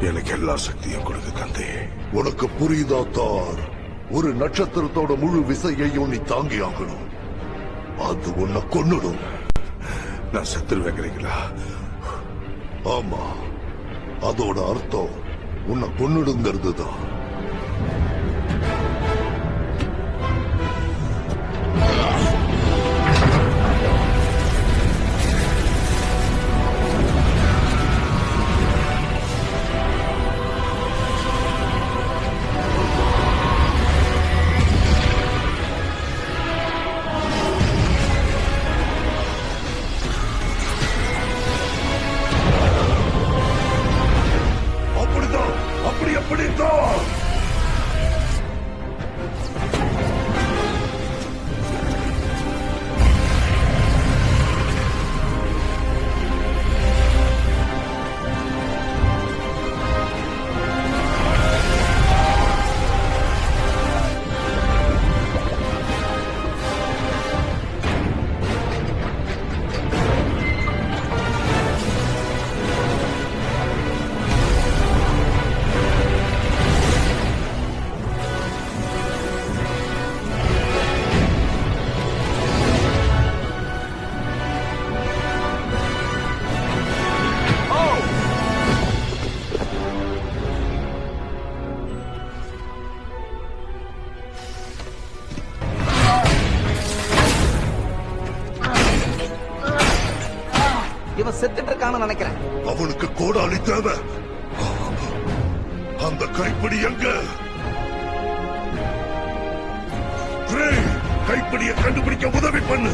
எனக்கு எல்லா சக்தியும் கொடுக்க தந்தை. உனக்கு புரியுதா தார்? ஒரு நட்சத்திரத்தோட முழு விசையையும் நீ தாங்கி ஆகணும். அது உன்னை கொன்னுடும். நான் செத்துருவேன் கிடைக்கல. ஆமா, அதோட அர்த்தம் உன்னை கொன்னுடுங்கிறது தான். அப்படித்தான். இவன் செத்துட்டு இருக்கான்னு நினைக்கிறேன். அவனுக்கு கோடாலி தேவை. அந்த கைப்பிடி எங்க? கைப்பிடியை கண்டுபிடிக்க உதவி பண்ணு.